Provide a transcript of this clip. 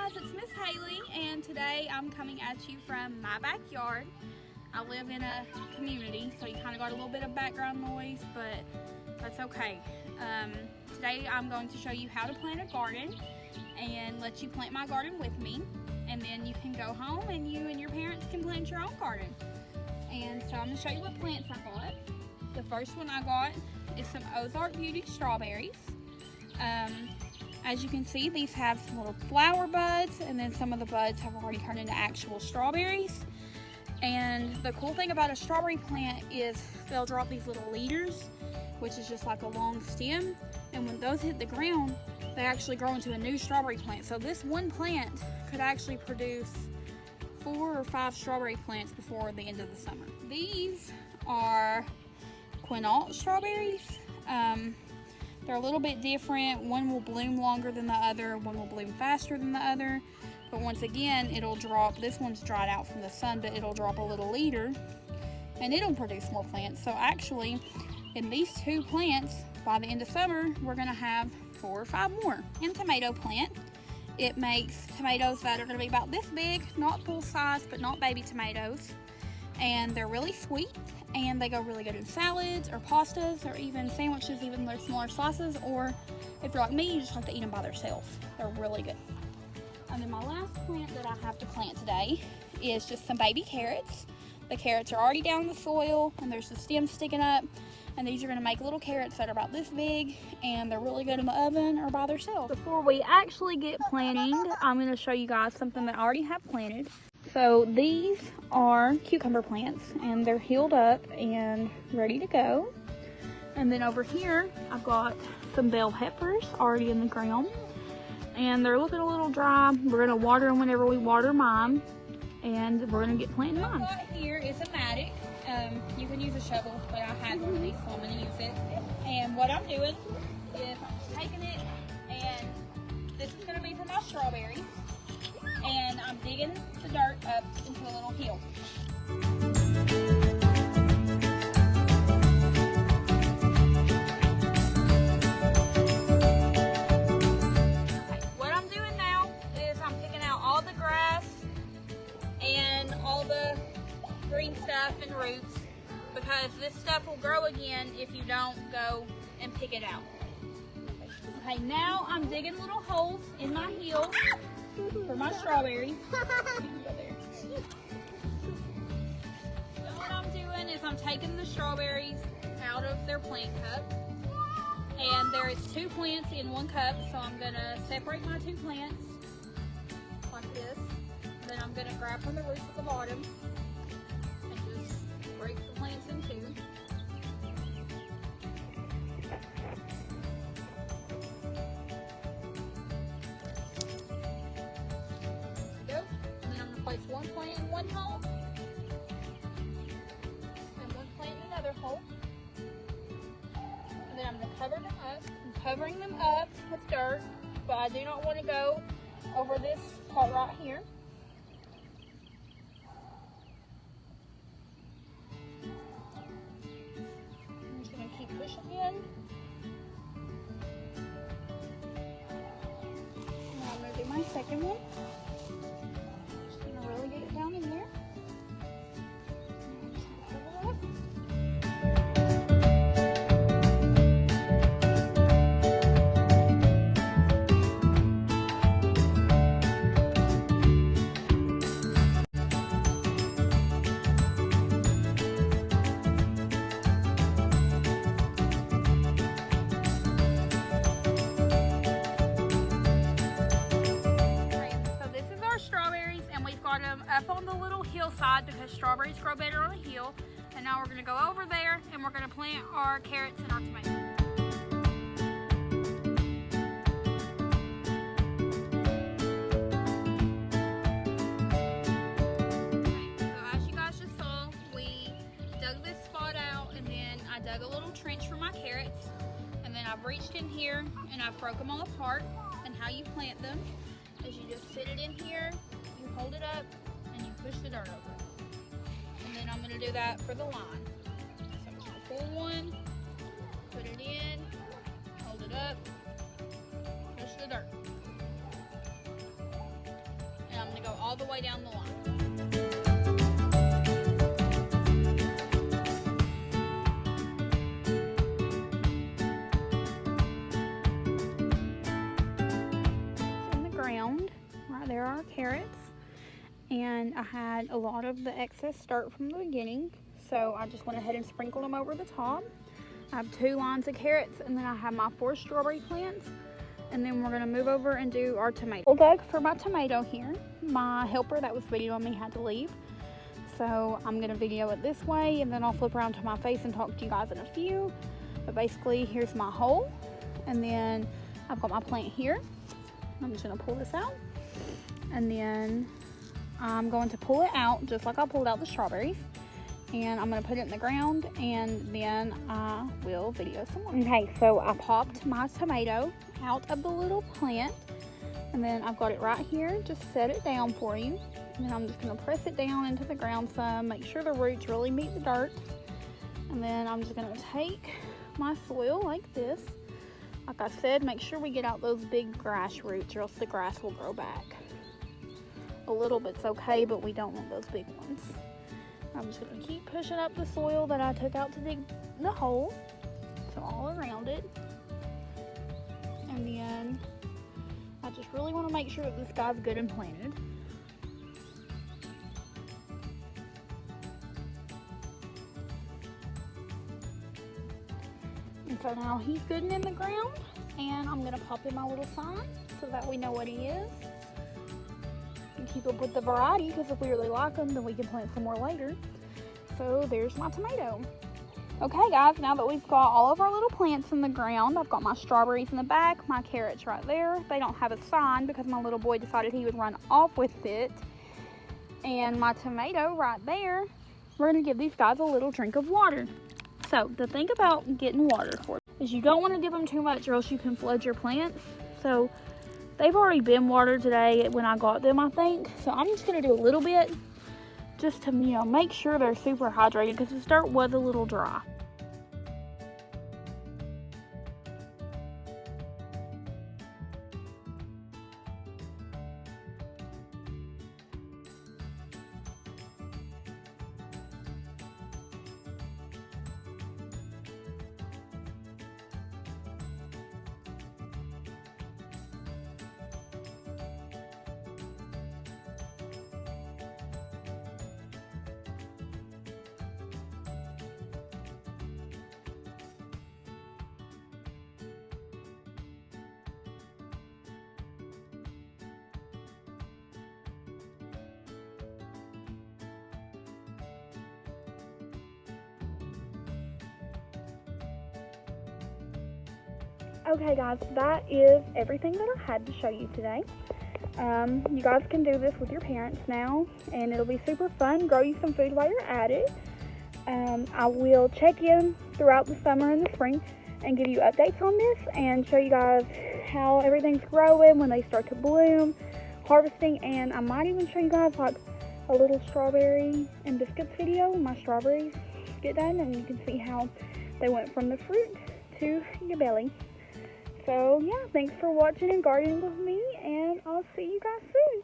guys, it's Miss Haley, and today I'm coming at you from my backyard. I live in a community, so you kind of got a little bit of background noise, but that's okay. Today I'm going to show you how to plant a garden and let you plant my garden with me, and then you can go home and you and your parents can plant your own garden. And so I'm going to show you what plants I got. The first one I got is some Ozark Beauty strawberries. As you can see, these have some little flower buds, and then some of the buds have already turned into actual strawberries. And the cool thing about a strawberry plant is they'll drop these little leaders, which is just like a long stem, and when those hit the ground, they actually grow into a new strawberry plant. So this one plant could actually produce 4 or 5 strawberry plants before the end of the summer. These are QUINAULT strawberries. They're a little bit different. One will bloom longer than the other, one will bloom faster than the other. But once again, it'll drop, this one's dried out from the sun, but it'll drop a little leader and it'll produce more plants. So actually, in these 2 plants, by the end of summer, we're gonna have 4 or 5 more. And tomato plant, it makes tomatoes that are gonna be about this big, not full size, but not baby tomatoes. And they're really sweet, and they go really good in salads or pastas or even sandwiches, even their smaller slices, or if you're like me, you just like to eat them by themselves. They're really good. And then my last plant that I have to plant today is just some baby carrots. The carrots are already down in the soil, and there's the stems sticking up, and these are going to make little carrots that are about this big, and they're really good in the oven or by themselves. Before we actually get planting, I'm going to show you guys something that I already have planted. So these are cucumber plants, and they're healed up and ready to go. And then over here, I've got some bell peppers already in the ground, and they're looking a little dry. We're gonna water them whenever we water mine, and we're gonna get planting mine. What I've got here is a mattock. You can use a shovel, but I had one of these, so I'm gonna use it. And what I'm doing is I'm taking it, and this is gonna be for my strawberries. And I'm digging the dirt up into a little hill. Okay, what I'm doing now is I'm picking out all the grass and all the green stuff and roots, because this stuff will grow again if you don't go and pick it out. Okay, now I'm digging little holes in my hill for my strawberries. So what I'm doing is I'm taking the strawberries out of their plant cup, and there is 2 plants in 1 cup, so I'm gonna separate my 2 plants like this. Then I'm gonna grab from the roots at the bottom and just break the plants in 2. Place 1 plant in 1 hole, and 1 plant in another hole, and then I'm going to cover them up. I'm covering them up with dirt, but I do not want to go over this part right here. I'm just going to keep pushing in. Now I'm going to do my second one. Really get it down in there. Up on the little hillside, because strawberries grow better on a hill. And now we're going to go over there and we're going to plant our carrots and our tomatoes. Okay, so as you guys just saw, we dug this spot out, and then I dug a little trench for my carrots, and then I've reached in here and I've broke them all apart. And how you plant them is you just sit it in here, you hold it up, and you push the dirt over. And then I'm going to do that for the line. So I'm just going to pull one, put it in, hold it up, push the dirt. all the way down the line. In the ground, right there are our carrots. And I had a lot of the excess dirt from the beginning, so I just went ahead and sprinkled them over the top. I have 2 lines of carrots, and then I have my 4 strawberry plants, and then we're gonna move over and do our tomato. Dug for my tomato here. My helper that was videoing me had to leave, so I'm gonna video it this way, and then I'll flip around to my face and talk to you guys in a few. But basically, here's my hole, and then I've got my plant here. I'm just gonna pull this out, and then I'm going to pull it out just like I pulled out the strawberries, and I'm going to put it in the ground, and then I will video some more. Okay, so I popped my tomato out of the little plant, and then I've got it right here. Just set it down for you, and then I'm just going to press it down into the ground some, make sure the roots really meet the dirt, and then I'm just going to take my soil like this. Like I said, make sure we get out those big grass roots, or else the grass will grow back. A little bit's okay, but we don't want those big ones. I'm just going to keep pushing up the soil that I took out to dig the hole, so all around it. And then I just really want to make sure that this guy's good and planted. And so now he's good and in the ground, and I'm going to pop in my little sign so that we know what he is. And keep up with the variety, because if we really like them, then we can plant some more later. So there's my tomato. Okay guys, now that we've got all of our little plants in the ground, I've got my strawberries in the back, my carrots right there. They don't have a sign because my little boy decided he would run off with it. And my tomato right there. We're gonna give these guys a little drink of water. So the thing about getting water for them is you don't want to give them too much, or else you can flood your plants. So they've already been watered today when I got them, I think. So I'm just going to do a little bit just to, you know, make sure they're super hydrated, because this dirt was a little dry. Okay guys, that is everything that I had to show you today. You guys can do this with your parents now, and it'll be super fun. Grow you some food while you're at it. I will check in throughout the summer and the spring and give you updates on this and show you guys how everything's growing when they start to bloom, harvesting, and I might even show you guys like a little strawberry and biscuits video when my strawberries get done, and you can see how they went from the fruit to your belly. So yeah, thanks for watching and gardening with me, and I'll see you guys soon.